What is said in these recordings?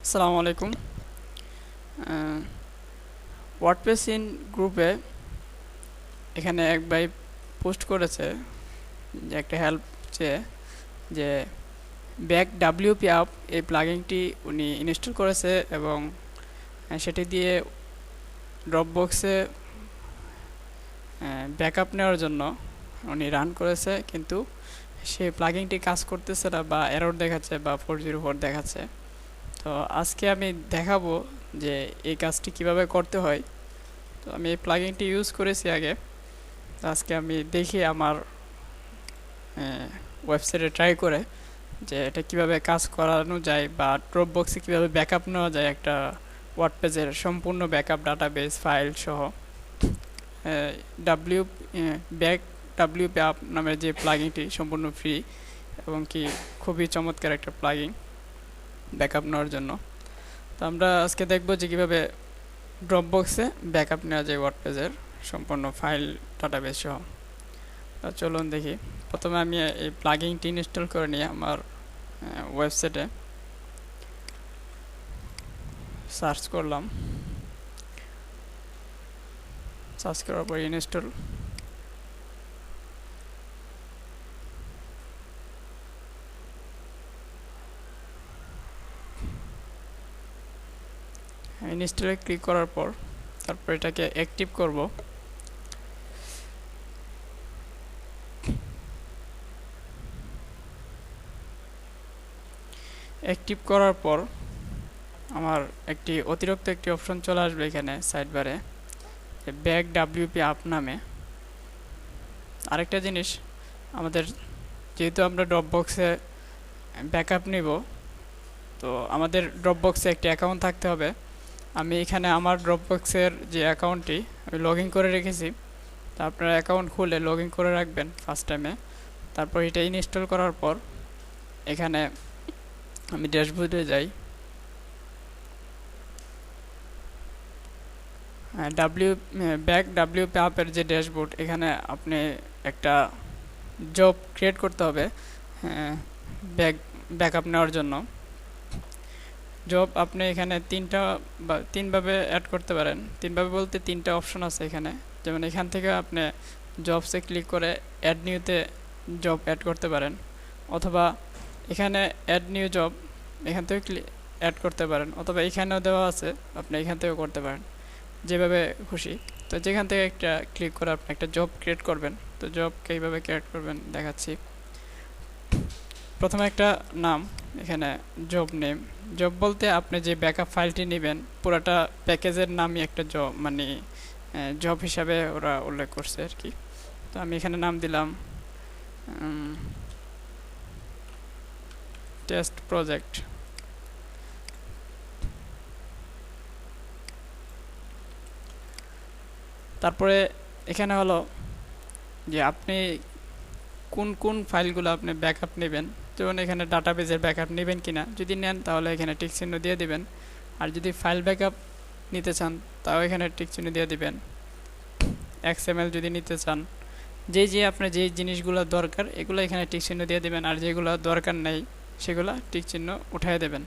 আসসালামু আলাইকুম। WordPress in গ্রুপে এখানে এক ভাই পোস্ট করেছে যে একটা হেল্প চেয়ে, যে ব্যাক ডাব্লিউপি আপ এই প্লাগিংটি উনি ইনস্টল করেছে এবং সেটি দিয়ে ড্রপবক্সে ব্যাকআপ নেওয়ার জন্য উনি রান করেছে, কিন্তু সেই প্লাগিংটি কাজ করতেছে না বা এরর দেখাচ্ছে বা 404 দেখাচ্ছে। তো আজকে আমি দেখাবো যে এই কাজটি কিভাবে করতে হয়। তো আমি এই প্লাগিংটি ইউজ করেছি আগে। তো আজকে আমি দেখি আমার ওয়েবসাইটে ট্রাই করে যে এটা কিভাবে কাজ করানো যায় বা ড্রপবক্সে কিভাবে ব্যাকআপ নেওয়া যায় একটা ওয়ার্ডপেজের সম্পূর্ণ ব্যাকআপ ডাটাবেস ফাইল সহ। ডাব্লিউ ব্যাক ডাব্লিউপি আপ নামের যে প্লাগিংটি সম্পূর্ণ ফ্রি এবং কি খুবই চমৎকার একটা প্লাগিং ব্যাকআপ নেওয়ার জন্য। তো আমরা আজকে দেখব যে কীভাবে ড্রপবক্সে ব্যাকআপ নেওয়া যায় ওয়ার্ডপেজের সম্পূর্ণ ফাইল ডাটাবেস সহ। চলুন দেখি। প্রথমে আমি এই প্লাগিংটি ইনস্টল করে নিই আমার ওয়েবসাইটে সার্চ করলাম, সার্চ করার পর ইনস্টল। ইনস্টলে ক্লিক করার পর তারপর এটাকে অ্যাক্টিভ করব। অ্যাক্টিভ করার পর আমার অতিরিক্ত একটি অপশন চলে আসবে এখানে সাইড বারে, ব্যাক ডাব্লিউপি আপ নামে। আরেকটা জিনিস, আমাদের যেহেতু আমরা ড্রপবক্সে ব্যাকআপ নিব, তো আমাদের ড্রপবক্সে একটি অ্যাকাউন্ট থাকতে হবে। আমি এখানে আমার ড্রপবক্সের যে অ্যাকাউন্টটি আমি লগ ইন করে রেখেছি, তো আপনারা অ্যাকাউন্ট খুলে লগ ইন করে রাখবেন ফার্স্ট টাইমে। তারপর এটা ইনস্টল করার পর এখানে আমি ড্যাশবোর্ডে যাই। ব্যাক ডাব্লিউপি আপের যে ড্যাশবোর্ড, এখানে আপনি একটা জব ক্রিয়েট করতে হবে ব্যাকআপ নেওয়ার জন্য। জব আপনি এখানে তিনভাবে অ্যাড করতে পারেন। তিনভাবে বলতে তিনটা অপশন আছে এখানে। যেমন এখান থেকে আপনি জবসে ক্লিক করে অ্যাড নিউতে জব অ্যাড করতে পারেন, অথবা এখানে অ্যাড নিউ জব এখান থেকে অ্যাড করতে পারেন, অথবা এখানেও দেওয়া আছে আপনি এখান থেকেও করতে পারেন, যেভাবে খুশি। তো যেখান থেকে একটা ক্লিক করে আপনি একটা জব ক্রিয়েট করবেন। তো জব কীভাবে ক্রিয়েট করবেন দেখাচ্ছি। প্রথমে একটা নাম, এখানে জব নেম। জব বলতে আপনি যে ব্যাকআপ ফাইলটি নেবেন পুরাটা প্যাকেজের নামই একটা জব, মানে জব হিসাবে ওরা উল্লেখ করছে আর কি। তো আমি এখানে নাম দিলাম টেস্ট প্রজেক্ট। তারপরে এখানে হলো যে আপনি কোন কোন ফাইলগুলো আপনি ব্যাকআপ নেবেন। যেমন এখানে ডাটাবেজের ব্যাকআপ নেবেন কিনা, যদি নেন তাহলে এখানে টিক চিহ্ন দিয়ে দিবেন, আর যদি ফাইল ব্যাকআপ নিতে চান তাও এখানে টিক চিহ্ন দিয়ে দিবেন। XML যদি নিতে চান, যে আপনার যেই জিনিসগুলো দরকার এগুলো এখানে টিক চিহ্ন দিয়ে দিবেন, আর যেগুলো দরকার নেই সেগুলো টিক চিহ্ন উঠিয়ে দেবেন।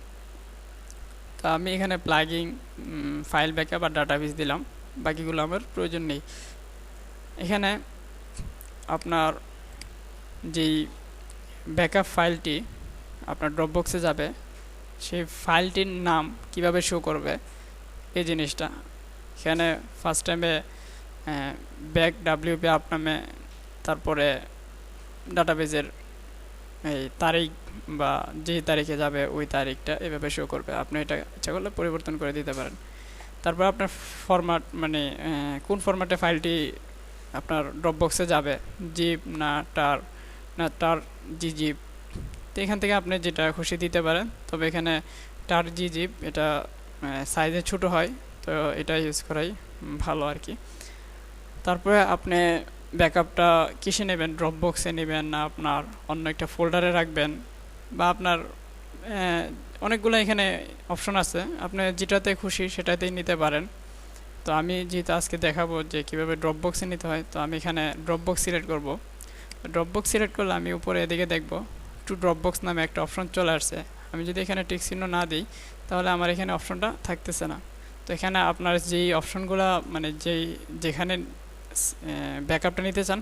তো আমি এখানে প্লাগিং, ফাইল ব্যাকআপ আর ডাটাবেজ দিলাম, বাকিগুলো আমার প্রয়োজন নেই। এখানে আপনার যেই ব্যাকআপ ফাইলটি আপনার ড্রপবক্সে যাবে, সেই ফাইলটির নাম কিভাবে শো করবে এই জিনিসটা এখানে ফার্স্ট টাইমে ব্যাক ডাব্লিউপি আপ নামে, তারপরে ডাটাবেজের এই তারিখ বা যেই তারিখে যাবে ওই তারিখটা এভাবে শো করবে। আপনি এটা ইচ্ছা করলে পরিবর্তন করে দিতে পারেন। তারপর আপনার ফরম্যাট, মানে কোন ফরম্যাটে ফাইলটি আপনার ড্রপবক্সে যাবে, জিপ না টার, না টার জি জিপ। তো এখান থেকে আপনি যেটা খুশি দিতে পারেন। তবে এখানে টার জি জিপ এটা সাইজে ছোট হয়, তো এটা ইউজ করাই ভালো আর কি। তারপরে আপনি ব্যাকআপটা কিসে নেবেন, ড্রপবক্সে নেবেন না আপনার অন্য একটা ফোল্ডারে রাখবেন, বা আপনার অনেকগুলো এখানে অপশন আছে, আপনি যেটাতে খুশি সেটাতেই নিতে পারেন। তো আমি যেহেতু আজকে দেখাবো যে কীভাবে ড্রপবক্সে নিতে হয়, তো আমি এখানে ড্রপবক্স সিলেক্ট করব। ড্রপবক্স সিলেক্ট করলে আমি উপরে এদিকে দেখব টু ড্রপবক্স নামে একটা অপশন চলে আসছে। আমি যদি এখানে টিক চিহ্ন না দিই তাহলে আমার এখানে অপশনটা থাকতেছে না। তো এখানে আপনার যেই অপশনগুলো মানে যেখানে ব্যাকআপটা নিতে চান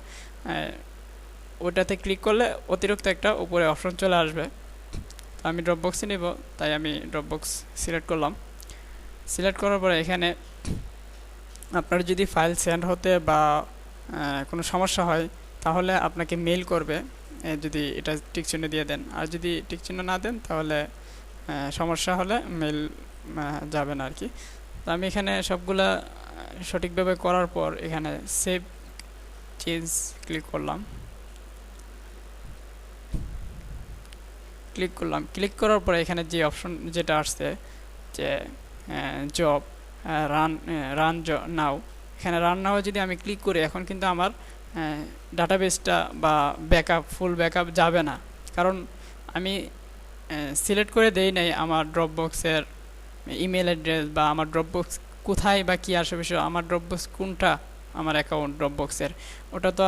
ওটাতে ক্লিক করলে অতিরিক্ত একটা উপরে অপশন চলে আসবে। তো আমি ড্রপবক্সে নেব, তাই আমি ড্রপবক্স সিলেক্ট করলাম। সিলেক্ট করার পরে এখানে আপনার যদি ফাইল সেন্ড হতে বা কোনো সমস্যা হয় তাহলে আপনাকে মেইল করবে, যদি এটা টিক চিহ্ন দিয়ে দেন। আর যদি টিক চিহ্ন না দেন তাহলে সমস্যা হলে মেইল যাবে না আর কি। তো আমি এখানে সবগুলা সঠিকভাবে করার পর এখানে সেভ চেঞ্জ ক্লিক করলাম। ক্লিক করার পরে এখানে যে অপশন যেটা আসছে যে জব রান নাও, এখানে রান নাও যদি আমি ক্লিক করি এখন কিন্তু আমার ডাটাবেসটা বা ফুল ব্যাকআপ যাবে না, কারণ আমি সিলেক্ট করে দেই নাই আমার ড্রপবক্সের ইমেল অ্যাড্রেস বা আমার ড্রপবক্স কোথায় বা কী আসে বিষয়, আমার ড্রপবক্স কোনটা আমার অ্যাকাউন্ট ড্রপবক্সের ওটা তো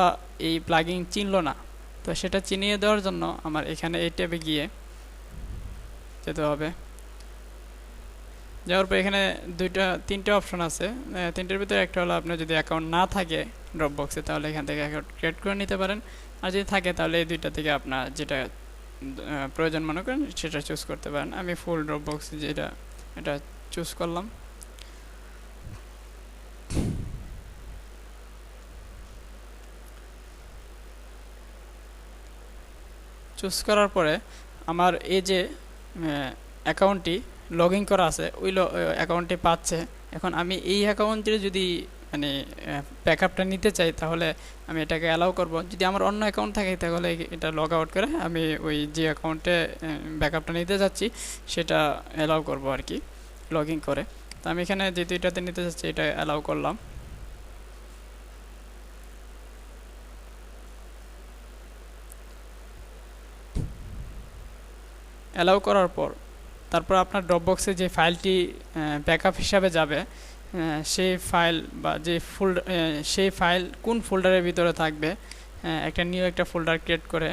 এই প্লাগইন চিনল না। তো সেটা চিনিয়ে দেওয়ার জন্য আমার এখানে এই ট্যাবে গিয়ে যেতে হবে। যাওয়ার পর এখানে তিনটে অপশন আছে, তিনটের ভিতরে একটা হলো আপনার যদি অ্যাকাউন্ট না থাকে ড্রপবক্সে তাহলে এখান থেকে অ্যাকাউন্ট ক্রিয়েট করে নিতে পারেন, আর যদি থাকে তাহলে এই দুইটা থেকে আপনার যেটা প্রয়োজন মনে করেন সেটা চুজ করতে পারেন। আমি ফুল ড্রপবক্স যেটা এটা চুজ করলাম। চুজ করার পরে আমার এই যে অ্যাকাউন্টটি লগ ইন করা আছে ওই অ্যাকাউন্টটি পাচ্ছে। এখন আমি এই অ্যাকাউন্টে যদি মানে ব্যাকআপটা নিতে চাই তাহলে আমি এটাকে অ্যালাউ করব। যদি আমার অন্য অ্যাকাউন্ট থাকে তাহলে এটা লগ আউট করে আমি ওই যে অ্যাকাউন্টে ব্যাকআপটা নিতে যাচ্ছি সেটা অ্যালাউ করব আর কি, লগ ইন করে। তো আমি এখানে যেহেতু এটাতে নিতে যাচ্ছি এটা অ্যালাউ করলাম। অ্যালাউ করার পর তারপর আপনার ড্রপবক্সে যে ফাইলটি ব্যাকআপ হিসাবে যাবে সেই ফাইল বা সেই ফাইল কোন ফোল্ডারের ভিতরে থাকবে একটা নিউ একটা ফোল্ডার ক্রিয়েট করে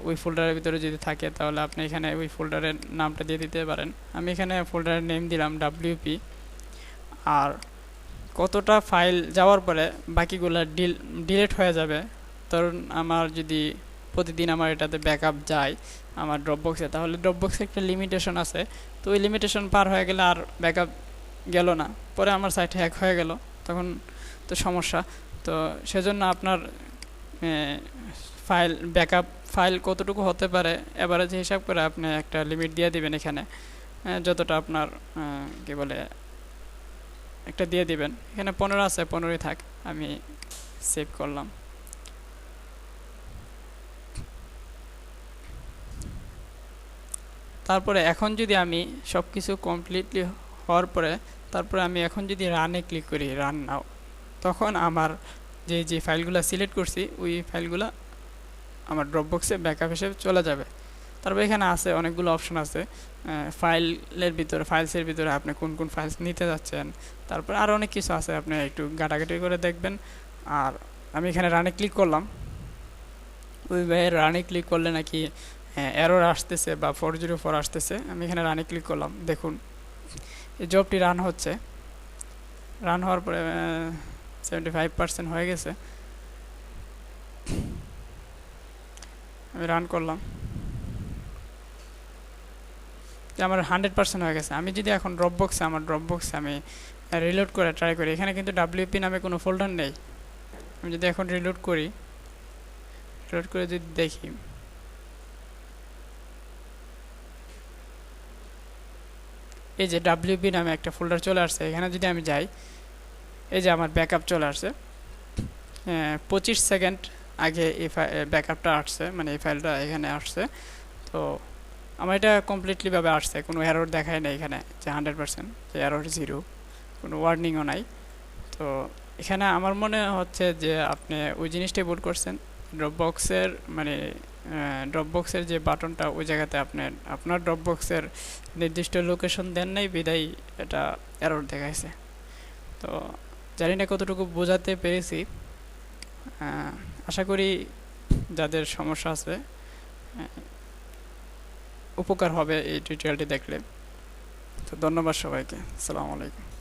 ওই ফোল্ডারের ভিতরে যদি থাকে তাহলে আপনি এখানে ওই ফোল্ডারের নামটা দিয়ে দিতে পারেন। আমি এখানে ফোল্ডারের নেম দিলাম WP। আর কতটা ফাইল যাওয়ার পরে বাকিগুলো ডিলিট হয়ে যাবে, ধরুন আমার যদি প্রতিদিন আমার এটাতে ব্যাকআপ যায় আমার ড্রপবক্সে, তাহলে ড্রপবক্সে একটা লিমিটেশন আছে। তো ওই লিমিটেশন পার হয়ে গেলে আর ব্যাকআপ গেল না, পরে আমার সাইট হ্যাক হয়ে গেল, তখন তো সমস্যা। তো সেজন্য আপনার ব্যাকআপ ফাইল কতটুকু হতে পারে এভারেজ হিসাব করে আপনি একটা লিমিট দিয়ে দিবেন এখানে, যতটা আপনার কি বলে একটা দিয়ে দিবেন। এখানে 15 আছে, 15ই থাক, আমি সেভ করলাম। তারপরে এখন যদি আমি সব কিছু কমপ্লিটলি হওয়ার পরে তারপরে আমি এখন যদি রানে ক্লিক করি, রান নাও, তখন আমার যে ফাইলগুলো সিলেক্ট করছি ওই ফাইলগুলো আমার ড্রপবক্সে ব্যাকআপ হিসেবে চলে যাবে। তারপর এখানে আছে অনেকগুলো অপশন আছে ফাইলসের ভিতরে আপনি কোন কোন ফাইলস নিতে যাচ্ছেন, তারপর আরও অনেক কিছু আছে, আপনি একটু ঘাটাঘাটি করে দেখবেন। আর আমি এখানে রানে ক্লিক করলাম, ওই রানে ক্লিক করলে নাকি এরর আসতেছে বা 404 আসতেছে। আমি এখানে রানে ক্লিক করলাম, দেখুন এই জবটি রান হচ্ছে। রান হওয়ার পরে 75% হয়ে গেছে। আমি রান করলাম, আমার 100% হয়ে গেছে। আমি যদি এখন ড্রপবক্সে আমি রিলোড করে ট্রাই করি, এখানে কিন্তু WP নামে কোনো ফোল্ডার নেই। আমি যদি এখন রিলোড করে যদি দেখি, এই যে WP নামে একটা ফোল্ডার চলে আসছে। এখানে যদি আমি যাই, এই যে আমার ব্যাকআপ চলে আসছে, 25 সেকেন্ড আগে এই ব্যাকআপটা আসছে, মানে এই ফাইলটা এখানে আসছে। তো আমার এটা কমপ্লিটলিভাবে আসছে, কোনো এরর দেখায় না এখানে যে 100%, যে এরর 0, কোনো ওয়ার্নিংও নাই। তো এখানে আমার মনে হচ্ছে যে আপনি ওই জিনিসটাই ভুল করছেন। ড্রপবক্সের যে বাটনটা ওই জায়গাতে আপনার ড্রপবক্সের নির্দিষ্ট লোকেশন দেন নাই, বিদায় এটা এরর দেখাইছে। তো জানি না কতটুকু বোঝাতে পেরেছি, আশা করি যাদের সমস্যা আছে উপকার হবে এই টিউটোরিয়ালটি দেখলে। তো ধন্যবাদ সবাইকে। আসসালামু আলাইকুম।